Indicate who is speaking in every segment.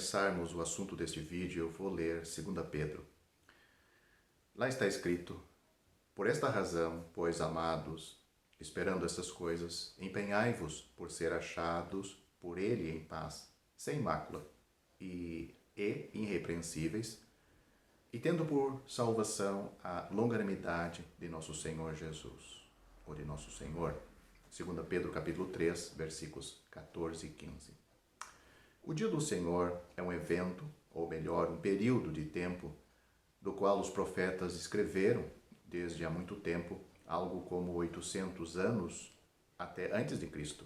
Speaker 1: começarmos o assunto deste vídeo, eu vou ler 2 Pedro. Lá está escrito: por esta razão, pois, amados, esperando essas coisas, empenhai-vos por ser achados por ele em paz, sem mácula e irrepreensíveis, e tendo por salvação a longanimidade de nosso Senhor Jesus, ou de nosso Senhor. 2 Pedro capítulo 3, versículos 14 e 15. O dia do Senhor é um evento, ou melhor, um período de tempo, do qual os profetas escreveram desde há muito tempo, algo como 800 anos até antes de Cristo.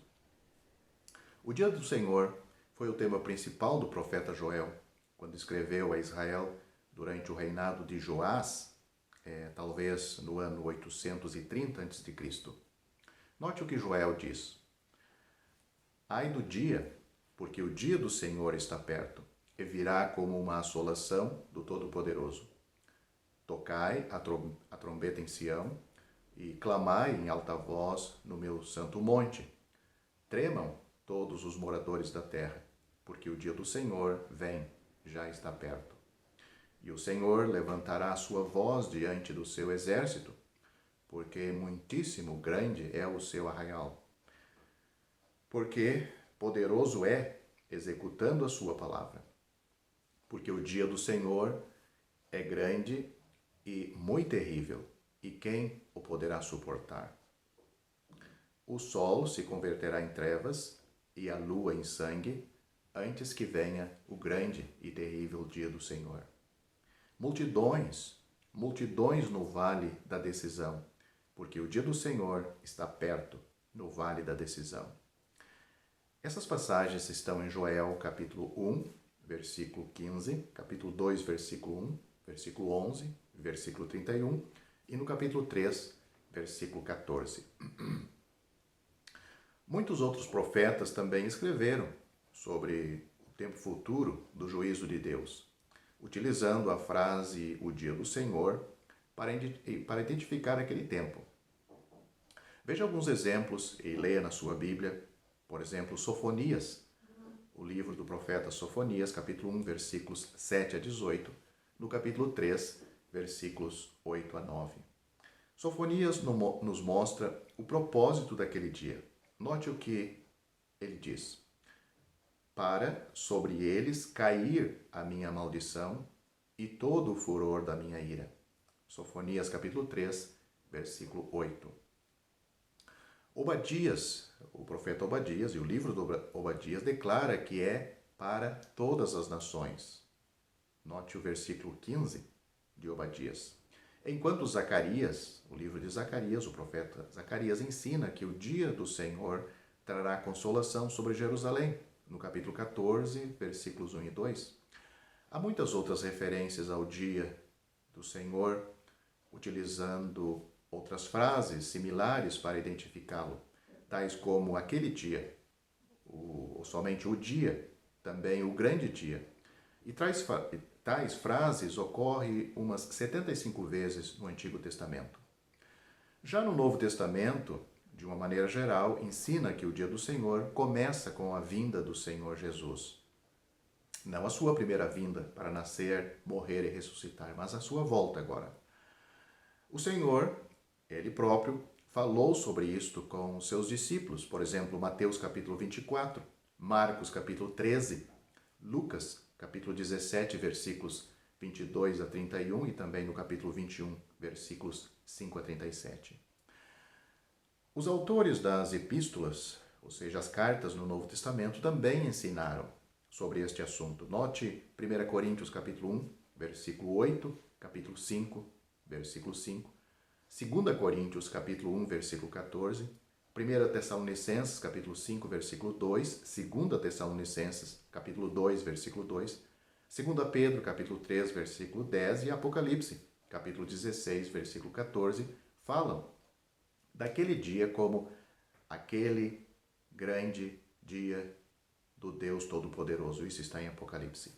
Speaker 1: O dia do Senhor foi o tema principal do profeta Joel, quando escreveu a Israel durante o reinado de Joás, talvez no ano 830 a.C. Note o que Joel diz: ai do dia, porque o dia do Senhor está perto, e virá como uma assolação do Todo-Poderoso. Tocai a trombeta em Sião, e clamai em alta voz no meu santo monte. Tremam todos os moradores da terra, porque o dia do Senhor vem, já está perto. E o Senhor levantará a sua voz diante do seu exército, porque muitíssimo grande é o seu arraial. Porque poderoso é, executando a sua palavra. Porque o dia do Senhor é grande e muito terrível, e quem o poderá suportar? O sol se converterá em trevas e a lua em sangue, antes que venha o grande e terrível dia do Senhor. Multidões no vale da decisão, porque o dia do Senhor está perto, no vale da decisão. Essas passagens estão em Joel, capítulo 1, versículo 15, capítulo 2, versículo 1, versículo 11, versículo 31 e no capítulo 3, versículo 14. Muitos outros profetas também escreveram sobre o tempo futuro do juízo de Deus, utilizando a frase "o dia do Senhor" para identificar aquele tempo. Veja alguns exemplos e leia na sua Bíblia. Por exemplo, Sofonias, o livro do profeta Sofonias, capítulo 1, versículos 7 a 18, no capítulo 3, versículos 8 a 9. Sofonias nos mostra o propósito daquele dia. Note o que ele diz: para sobre eles cair a minha maldição e todo o furor da minha ira. Sofonias, capítulo 3, versículo 8. Obadias, o profeta Obadias, e o livro do Obadias declara que é para todas as nações. Note o versículo 15 de Obadias. Enquanto Zacarias, o livro de Zacarias, o profeta Zacarias, ensina que o dia do Senhor trará consolação sobre Jerusalém, no capítulo 14, versículos 1 e 2. Há muitas outras referências ao dia do Senhor, utilizando outras frases similares para identificá-lo, tais como aquele dia, ou somente o dia, também o grande dia. E tais frases ocorrem umas 75 vezes no Antigo Testamento. Já no Novo Testamento, de uma maneira geral, ensina que o dia do Senhor começa com a vinda do Senhor Jesus. Não a sua primeira vinda para nascer, morrer e ressuscitar, mas a sua volta agora. O Senhor, ele próprio, falou sobre isto com os seus discípulos, por exemplo, Mateus capítulo 24, Marcos capítulo 13, Lucas capítulo 17, versículos 22 a 31 e também no capítulo 21, versículos 5 a 37. Os autores das epístolas, ou seja, as cartas no Novo Testamento, também ensinaram sobre este assunto. Note 1 Coríntios capítulo 1, versículo 8, capítulo 5, versículo 5, 2 Coríntios capítulo 1, versículo 14, 1 Tessalonicenses capítulo 5, versículo 2, 2 Tessalonicenses capítulo 2, versículo 2, 2 Pedro capítulo 3, versículo 10 e Apocalipse capítulo 16, versículo 14, falam daquele dia como aquele grande dia do Deus Todo-Poderoso. Isso está em Apocalipse.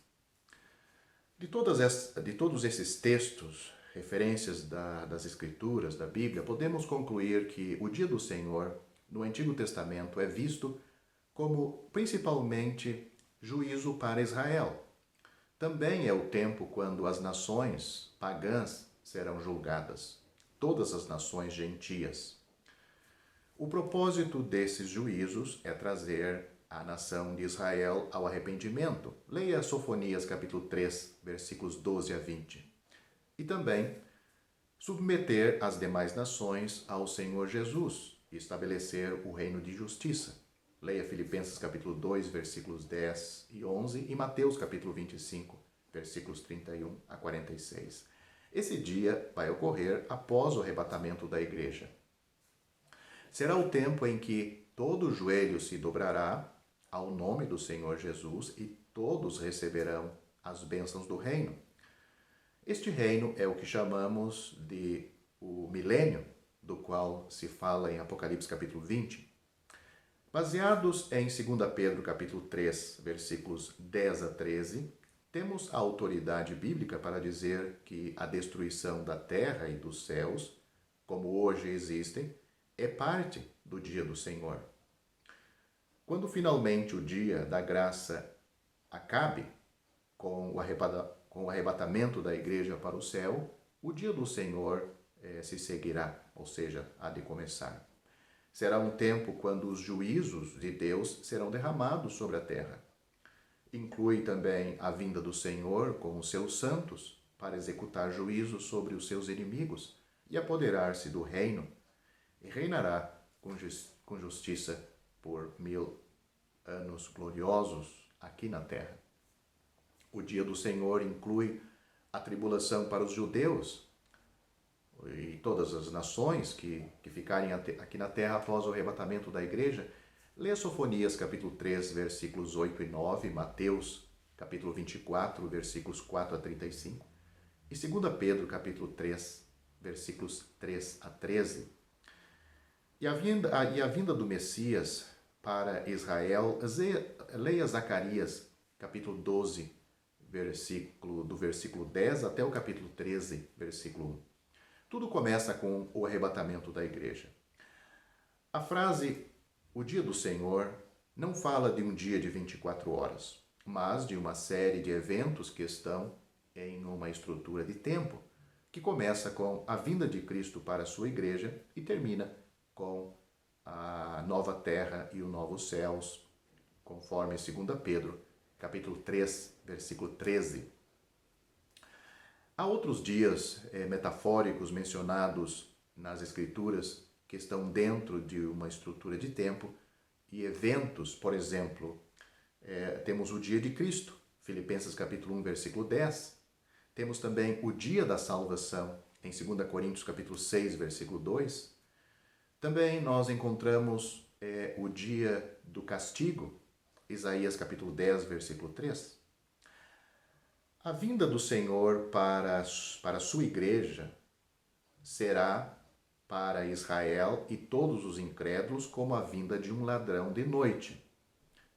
Speaker 1: De todos esses textos, referências das Escrituras, da Bíblia, podemos concluir que o dia do Senhor, no Antigo Testamento, é visto como principalmente juízo para Israel, Também é o tempo quando as nações pagãs serão julgadas, todas as nações gentias. O propósito desses juízos é trazer a nação de Israel ao arrependimento. Leia Sofonias capítulo 3, versículos 12 a 20. E também submeter as demais nações ao Senhor Jesus e estabelecer o reino de justiça. Leia Filipenses capítulo 2, versículos 10 e 11 e Mateus capítulo 25, versículos 31 a 46. Esse dia vai ocorrer após o arrebatamento da igreja. Será o tempo em que todo joelho se dobrará ao nome do Senhor Jesus e todos receberão as bênçãos do reino. Este reino é o que chamamos de o milênio, do qual se fala em Apocalipse capítulo 20. Baseados em 2 Pedro capítulo 3, versículos 10 a 13, temos a autoridade bíblica para dizer que a destruição da terra e dos céus, como hoje existem, é parte do dia do Senhor. Quando finalmente o dia da graça acabe com o arrebatamento da igreja para o céu, o dia do Senhor se seguirá, ou seja, há de começar. Será um tempo quando os juízos de Deus serão derramados sobre a terra. Inclui também a vinda do Senhor com os seus santos para executar juízo sobre os seus inimigos e apoderar-se do reino, e reinará com justiça por 1000 anos gloriosos aqui na terra. O dia do Senhor inclui a tribulação para os judeus e todas as nações que ficarem aqui na terra após o arrebatamento da igreja. Leia Sofonias capítulo 3, versículos 8 e 9, Mateus capítulo 24, versículos 4 a 35 e 2 Pedro capítulo 3, versículos 3 a 13. E a vinda do Messias para Israel, leia Zacarias capítulo 12, do versículo 10 até o capítulo 13, versículo 1. Tudo começa com o arrebatamento da igreja. A frase "o dia do Senhor" não fala de um dia de 24 horas, mas de uma série de eventos que estão em uma estrutura de tempo, que começa com a vinda de Cristo para a sua igreja e termina com a nova terra e os novos céus, conforme 2 Pedro, capítulo 3, versículo 13. Há outros dias metafóricos mencionados nas Escrituras que estão dentro de uma estrutura de tempo e eventos, por exemplo, temos o dia de Cristo, Filipenses capítulo 1, versículo 10. Temos também o dia da salvação, em 2 Coríntios capítulo 6, versículo 2. Também nós encontramos o dia do castigo, Isaías capítulo 10, versículo 3. A vinda do Senhor para a sua igreja será para Israel e todos os incrédulos como a vinda de um ladrão de noite.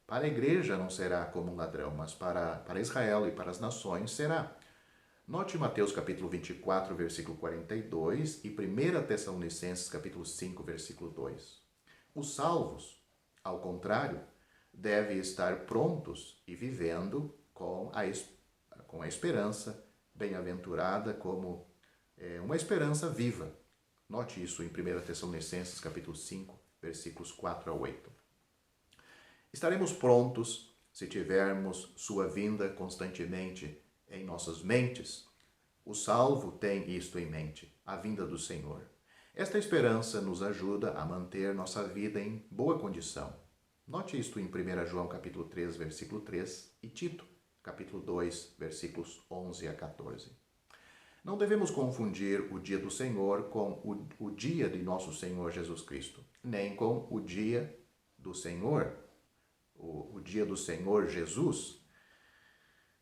Speaker 1: Para a igreja não será como um ladrão, mas para Israel e para as nações será. Note Mateus capítulo 24, versículo 42 e 1 Tessalonicenses capítulo 5, versículo 2. Os salvos, ao contrário, devem estar prontos e vivendo com a esperança bem-aventurada como uma esperança viva. Note isso em 1 Tessalonicenses capítulo 5, versículos 4 a 8. Estaremos prontos se tivermos sua vinda constantemente em nossas mentes. O salvo tem isto em mente, a vinda do Senhor. Esta esperança nos ajuda a manter nossa vida em boa condição. Note isto em 1 João capítulo 3, versículo 3 e Tito capítulo 2, versículos 11 a 14. Não devemos confundir o dia do Senhor com o dia de nosso Senhor Jesus Cristo, nem com o dia do Senhor, o dia do Senhor Jesus,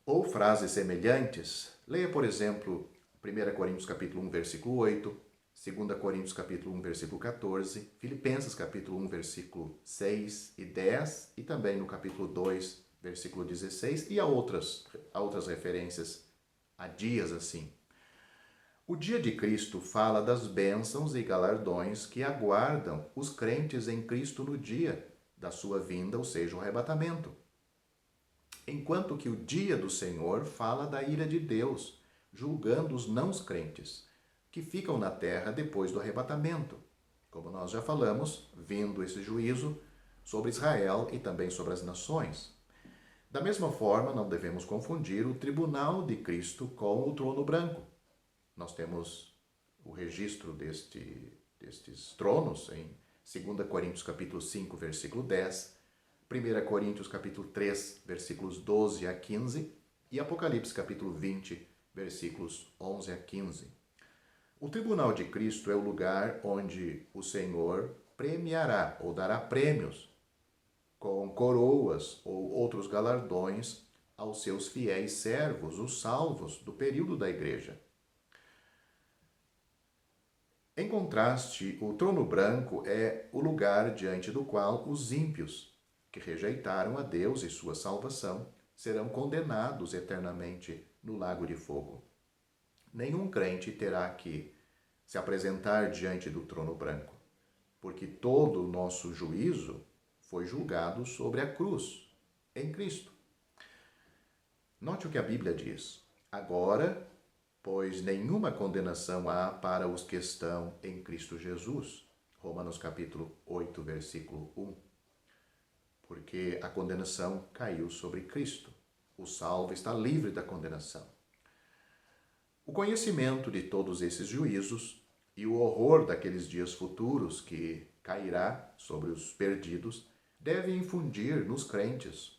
Speaker 1: ou frases semelhantes. Leia, por exemplo, 1 Coríntios capítulo 1, versículo 8, 2 Coríntios capítulo 1, versículo 14, Filipenses capítulo 1, versículo 6 e 10, e também no capítulo 2, versículo 16, e há outras referências a dias assim. O dia de Cristo fala das bênçãos e galardões que aguardam os crentes em Cristo no dia da sua vinda, ou seja, o arrebatamento. enquanto que o dia do Senhor fala da ira de Deus, julgando os não crentes, que ficam na terra depois do arrebatamento. Como nós já falamos, vindo esse juízo sobre Israel e também sobre as nações. Da mesma forma, não devemos confundir o tribunal de Cristo com o trono branco. Nós temos o registro destes tronos em 2 Coríntios capítulo 5, versículo 10, 1 Coríntios capítulo 3, versículos 12 a 15 e Apocalipse capítulo 20, versículos 11 a 15. O tribunal de Cristo é o lugar onde o Senhor premiará ou dará prêmios com coroas ou outros galardões aos seus fiéis servos, os salvos do período da igreja. Em contraste, o trono branco é o lugar diante do qual os ímpios, que rejeitaram a Deus e sua salvação, serão condenados eternamente no lago de fogo. Nenhum crente terá que se apresentar diante do trono branco, porque todo o nosso juízo foi julgado sobre a cruz, em Cristo. Note o que a Bíblia diz. Agora, pois nenhuma condenação há para os que estão em Cristo Jesus. Romanos capítulo 8, versículo 1. Porque a condenação caiu sobre Cristo. O salvo está livre da condenação. O conhecimento de todos esses juízos e o horror daqueles dias futuros que cairá sobre os perdidos deve infundir nos crentes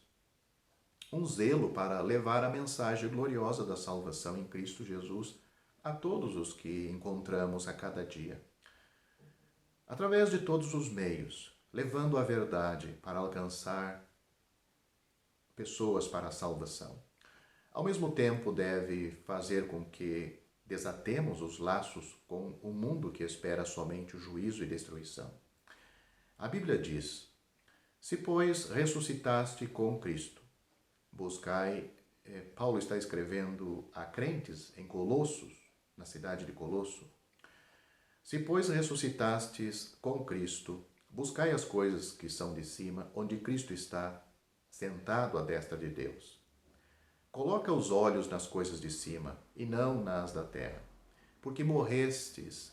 Speaker 1: um zelo para levar a mensagem gloriosa da salvação em Cristo Jesus a todos os que encontramos a cada dia. Através de todos os meios, levando a verdade para alcançar pessoas para a salvação. Ao mesmo tempo, deve fazer com que desatemos os laços com um mundo que espera somente o juízo e destruição. A Bíblia diz: se, pois, ressuscitaste com Cristo, buscai... Paulo está escrevendo a crentes em Colossos, na cidade de Colosso. Se, pois, ressuscitastes com Cristo, buscai as coisas que são de cima, onde Cristo está, sentado à destra de Deus. Coloca os olhos nas coisas de cima, e não nas da terra, porque morrestes,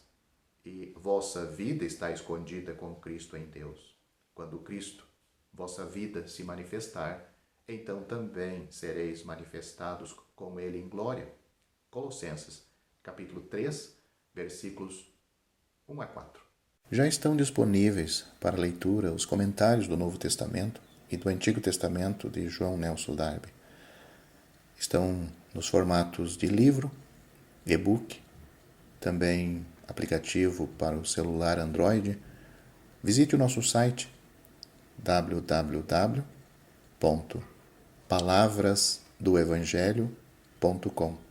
Speaker 1: e vossa vida está escondida com Cristo em Deus. Quando Cristo, vossa vida, se manifestar, então também sereis manifestados com ele em glória. Colossenses, capítulo 3, versículos 1 a 4. Já estão disponíveis para leitura os comentários do Novo Testamento e do Antigo Testamento de João Nelson Darby. Estão nos formatos de livro, e-book, também aplicativo para o celular Android. Visite o nosso site www.palavrasdoevangelho.com.